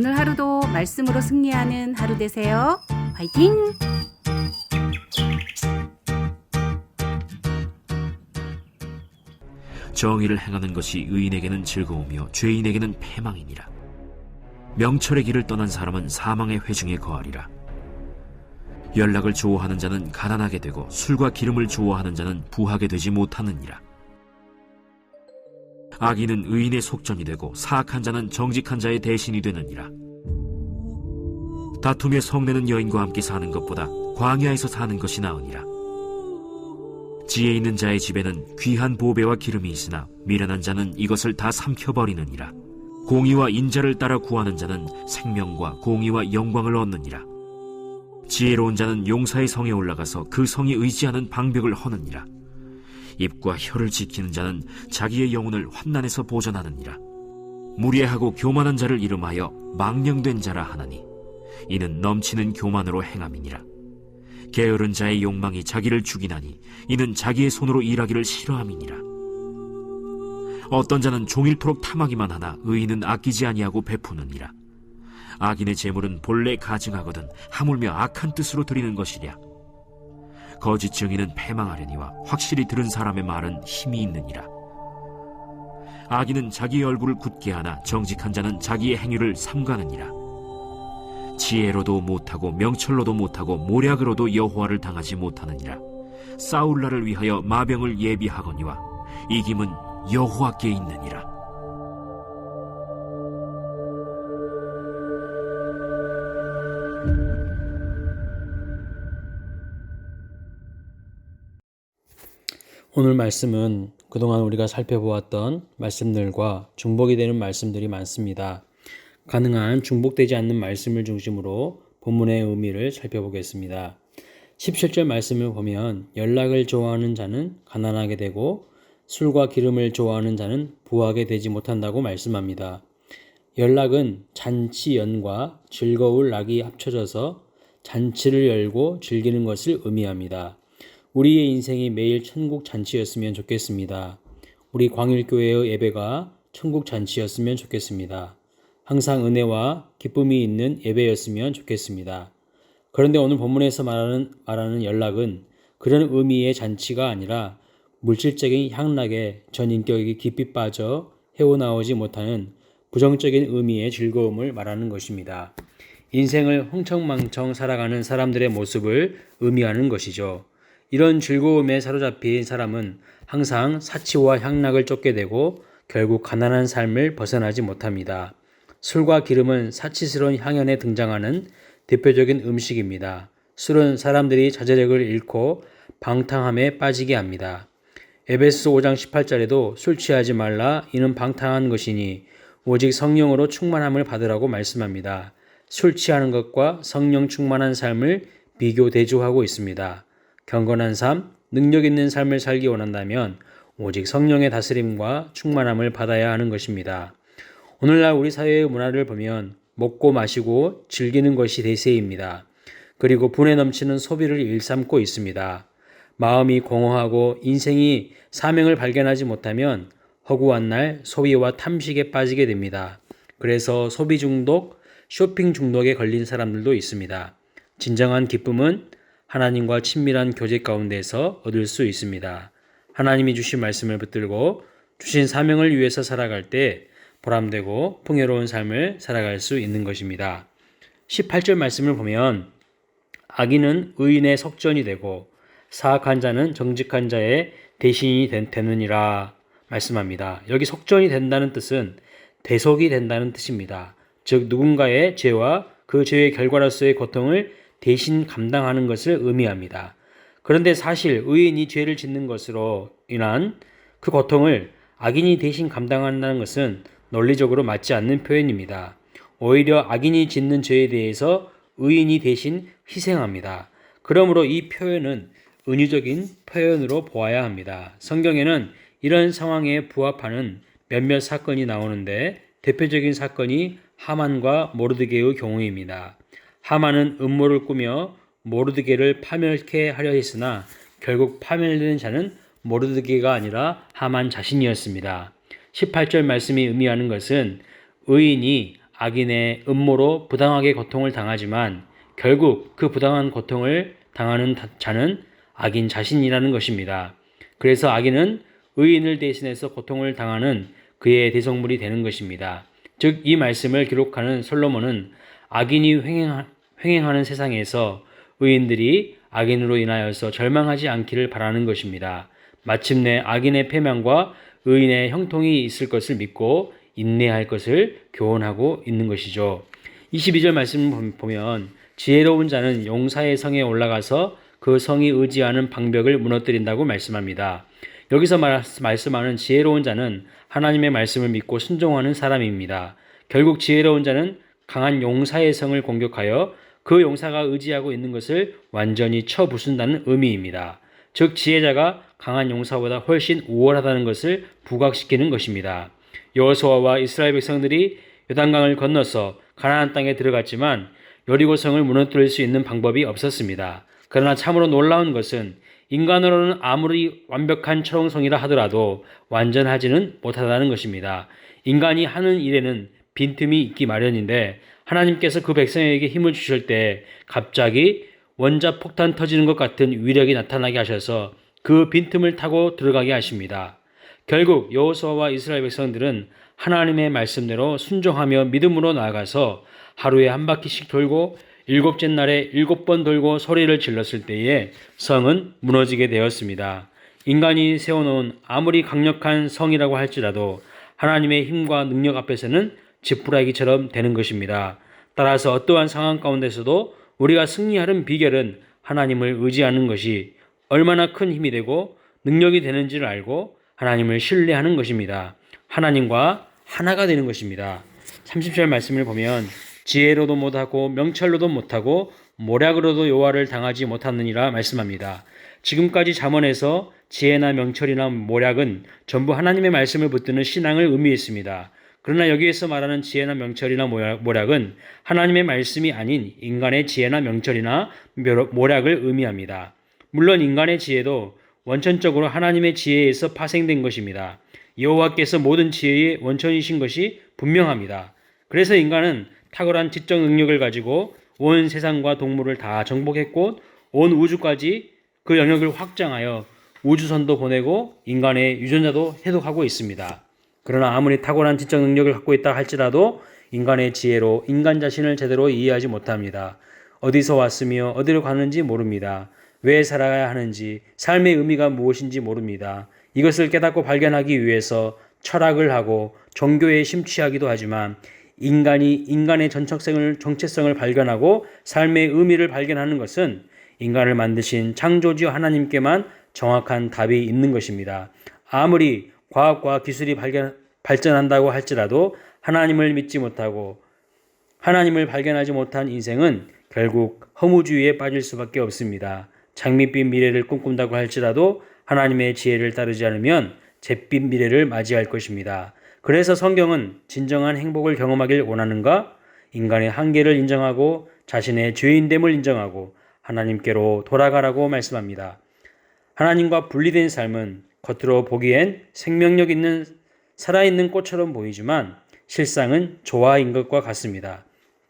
오늘 하루도 말씀으로 승리하는 하루 되세요. 화이팅! 정의를 행하는 것이 의인에게는 즐거우며 죄인에게는 패망이니라. 명철의 길을 떠난 사람은 사망의 회중에 거하리라. 연락을 좋아하는 자는 가난하게 되고 술과 기름을 좋아하는 자는 부하게 되지 못하느니라. 악인은 의인의 속전이 되고 사악한 자는 정직한 자의 대신이 되느니라. 다툼에 성내는 여인과 함께 사는 것보다 광야에서 사는 것이 나으니라. 지혜 있는 자의 집에는 귀한 보배와 기름이 있으나 미련한 자는 이것을 다 삼켜버리느니라. 공의와 인자를 따라 구하는 자는 생명과 공의와 영광을 얻느니라. 지혜로운 자는 용사의 성에 올라가서 그 성이 의지하는 방벽을 허느니라. 입과 혀를 지키는 자는 자기의 영혼을 환난에서 보전하느니라. 무례하고 교만한 자를 이름하여 망령된 자라 하나니 이는 넘치는 교만으로 행함이니라. 게으른 자의 욕망이 자기를 죽이나니 이는 자기의 손으로 일하기를 싫어함이니라. 어떤 자는 종일토록 탐하기만 하나 의인은 아끼지 아니하고 베푸느니라. 악인의 재물은 본래 가증하거든 하물며 악한 뜻으로 드리는 것이랴. 거짓 증인은 패망하려니와 확실히 들은 사람의 말은 힘이 있느니라. 악인은 자기의 얼굴을 굳게 하나 정직한 자는 자기의 행위를 삼가느니라. 지혜로도 못하고 명철로도 못하고 모략으로도 여호와를 당하지 못하느니라. 싸울 날을 위하여 마병을 예비하거니와 이김은 여호와께 있느니라. 오늘 말씀은 그동안 우리가 살펴보았던 말씀들과 중복이 되는 말씀들이 많습니다. 가능한 중복되지 않는 말씀을 중심으로 본문의 의미를 살펴보겠습니다. 17절 말씀을 보면 연락을 좋아하는 자는 가난하게 되고 술과 기름을 좋아하는 자는 부하게 되지 못한다고 말씀합니다. 연락은 잔치연과 즐거울 락이 합쳐져서 잔치를 열고 즐기는 것을 의미합니다. 우리의 인생이 매일 천국 잔치였으면 좋겠습니다. 우리 광일교회의 예배가 천국 잔치였으면 좋겠습니다. 항상 은혜와 기쁨이 있는 예배였으면 좋겠습니다. 그런데 오늘 본문에서 말하는 연락은 그런 의미의 잔치가 아니라 물질적인 향락에 전 인격이 깊이 빠져 헤어나오지 못하는 부정적인 의미의 즐거움을 말하는 것입니다. 인생을 흥청망청 살아가는 사람들의 모습을 의미하는 것이죠. 이런 즐거움에 사로잡힌 사람은 항상 사치와 향락을 쫓게 되고 결국 가난한 삶을 벗어나지 못합니다. 술과 기름은 사치스러운 향연에 등장하는 대표적인 음식입니다. 술은 사람들이 자제력을 잃고 방탕함에 빠지게 합니다. 에베소 5장 18절에도 술 취하지 말라 이는 방탕한 것이니 오직 성령으로 충만함을 받으라고 말씀합니다. 술 취하는 것과 성령 충만한 삶을 비교 대조하고 있습니다. 경건한 삶, 능력 있는 삶을 살기 원한다면 오직 성령의 다스림과 충만함을 받아야 하는 것입니다. 오늘날 우리 사회의 문화를 보면 먹고 마시고 즐기는 것이 대세입니다. 그리고 분에 넘치는 소비를 일삼고 있습니다. 마음이 공허하고 인생이 사명을 발견하지 못하면 허구한 날 소비와 탐식에 빠지게 됩니다. 그래서 소비 중독, 쇼핑 중독에 걸린 사람들도 있습니다. 진정한 기쁨은 하나님과 친밀한 교제 가운데서 얻을 수 있습니다. 하나님이 주신 말씀을 붙들고 주신 사명을 위해서 살아갈 때 보람되고 풍요로운 삶을 살아갈 수 있는 것입니다. 18절 말씀을 보면 악인은 의인의 석전이 되고 사악한 자는 정직한 자의 대신이 되느니라 말씀합니다. 여기 석전이 된다는 뜻은 대속이 된다는 뜻입니다. 즉 누군가의 죄와 그 죄의 결과로서의 고통을 대신 감당하는 것을 의미합니다. 그런데 사실 의인이 죄를 짓는 것으로 인한 그 고통을 악인이 대신 감당한다는 것은 논리적으로 맞지 않는 표현입니다. 오히려 악인이 짓는 죄에 대해서 의인이 대신 희생합니다. 그러므로 이 표현은 은유적인 표현으로 보아야 합니다. 성경에는 이런 상황에 부합하는 몇몇 사건이 나오는데 대표적인 사건이 하만과 모르드게의 경우입니다. 하만은 음모를 꾸며 모르드게를 파멸케 하려 했으나 결국 파멸되는 자는 모르드게가 아니라 하만 자신이었습니다. 18절 말씀이 의미하는 것은 의인이 악인의 음모로 부당하게 고통을 당하지만 결국 그 부당한 고통을 당하는 자는 악인 자신이라는 것입니다. 그래서 악인은 의인을 대신해서 고통을 당하는 그의 대성물이 되는 것입니다. 즉, 이 말씀을 기록하는 솔로몬은 악인이 횡행하는 세상에서 의인들이 악인으로 인하여서 절망하지 않기를 바라는 것입니다. 마침내 악인의 패망과 의인의 형통이 있을 것을 믿고 인내할 것을 교훈하고 있는 것이죠. 22절 말씀을 보면 지혜로운 자는 용사의 성에 올라가서 그 성이 의지하는 방벽을 무너뜨린다고 말씀합니다. 여기서 말씀하는 지혜로운 자는 하나님의 말씀을 믿고 순종하는 사람입니다. 결국 지혜로운 자는 강한 용사의 성을 공격하여 그 용사가 의지하고 있는 것을 완전히 쳐부순다는 의미입니다. 즉, 지혜자가 강한 용사보다 훨씬 우월하다는 것을 부각시키는 것입니다. 여호수아와 이스라엘 백성들이 요단강을 건너서 가나안 땅에 들어갔지만 여리고성을 무너뜨릴 수 있는 방법이 없었습니다. 그러나 참으로 놀라운 것은 인간으로는 아무리 완벽한 철옹성이라 하더라도 완전하지는 못하다는 것입니다. 인간이 하는 일에는 빈틈이 있기 마련인데 하나님께서 그 백성에게 힘을 주실 때 갑자기 원자 폭탄 터지는 것 같은 위력이 나타나게 하셔서 그 빈틈을 타고 들어가게 하십니다. 결국 여호수아와 이스라엘 백성들은 하나님의 말씀대로 순종하며 믿음으로 나아가서 하루에 한 바퀴씩 돌고 일곱째 날에 7번 돌고 소리를 질렀을 때에 성은 무너지게 되었습니다. 인간이 세워놓은 아무리 강력한 성이라고 할지라도 하나님의 힘과 능력 앞에서는 지푸라기처럼 되는 것입니다. 따라서 어떠한 상황 가운데서도 우리가 승리하는 비결은 하나님을 의지하는 것이 얼마나 큰 힘이 되고 능력이 되는지를 알고 하나님을 신뢰하는 것입니다. 하나님과 하나가 되는 것입니다. 30절 말씀을 보면 지혜로도 못하고 명철로도 못하고 모략으로도 여호와를 당하지 못하느니라 말씀합니다. 지금까지 잠언에서 지혜나 명철이나 모략은 전부 하나님의 말씀을 붙드는 신앙을 의미했습니다. 그러나 여기에서 말하는 지혜나 명철이나 모략은 하나님의 말씀이 아닌 인간의 지혜나 명철이나 모략을 의미합니다. 물론 인간의 지혜도 원천적으로 하나님의 지혜에서 파생된 것입니다. 여호와께서 모든 지혜의 원천이신 것이 분명합니다. 그래서 인간은 탁월한 지적 능력을 가지고 온 세상과 동물을 다 정복했고 온 우주까지 그 영역을 확장하여 우주선도 보내고 인간의 유전자도 해독하고 있습니다. 그러나 아무리 탁월한 지적 능력을 갖고 있다 할지라도 인간의 지혜로 인간 자신을 제대로 이해하지 못합니다. 어디서 왔으며 어디로 가는지 모릅니다. 왜 살아야 하는지, 삶의 의미가 무엇인지 모릅니다. 이것을 깨닫고 발견하기 위해서 철학을 하고 종교에 심취하기도 하지만 인간이 인간의 정체성을 발견하고 삶의 의미를 발견하는 것은 인간을 만드신 창조주 하나님께만 정확한 답이 있는 것입니다. 아무리 과학과 기술이 발전한다고 할지라도 하나님을 믿지 못하고 하나님을 발견하지 못한 인생은 결국 허무주의에 빠질 수밖에 없습니다. 장밋빛 미래를 꿈꾼다고 할지라도 하나님의 지혜를 따르지 않으면 잿빛 미래를 맞이할 것입니다. 그래서 성경은 진정한 행복을 경험하길 원하는가? 인간의 한계를 인정하고 자신의 죄인됨을 인정하고 하나님께로 돌아가라고 말씀합니다. 하나님과 분리된 삶은 겉으로 보기엔 생명력 있는 살아있는 꽃처럼 보이지만 실상은 조화인 것과 같습니다.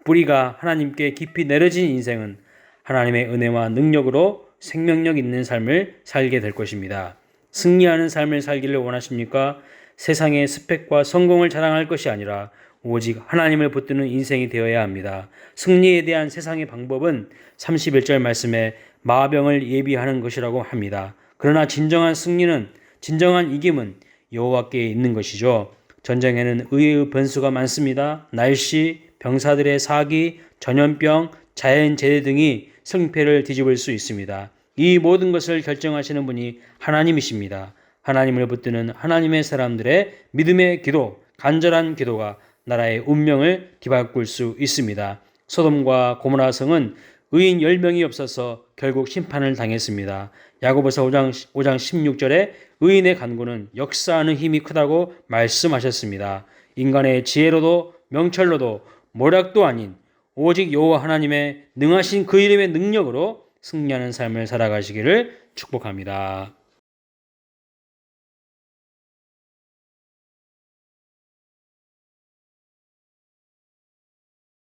뿌리가 하나님께 깊이 내려진 인생은 하나님의 은혜와 능력으로 생명력 있는 삶을 살게 될 것입니다. 승리하는 삶을 살기를 원하십니까? 세상의 스펙과 성공을 자랑할 것이 아니라 오직 하나님을 붙드는 인생이 되어야 합니다. 승리에 대한 세상의 방법은 31절 말씀에 마병을 예비하는 것이라고 합니다. 그러나 진정한 승리는, 진정한 이김은 여호와께 있는 것이죠. 전쟁에는 의의 변수가 많습니다. 날씨, 병사들의 사기, 전염병, 자연재해 등이 승패를 뒤집을 수 있습니다. 이 모든 것을 결정하시는 분이 하나님이십니다. 하나님을 붙드는 하나님의 사람들의 믿음의 기도, 간절한 기도가 나라의 운명을 뒤바꿀 수 있습니다. 소돔과 고모라 성은 의인 10명이 없어서 결국 심판을 당했습니다. 야고보서 5장 16절에 의인의 간구는 역사하는 힘이 크다고 말씀하셨습니다. 인간의 지혜로도 명철로도 모략도 아닌 오직 여호와 하나님의 능하신 그 이름의 능력으로 승리하는 삶을 살아가시기를 축복합니다.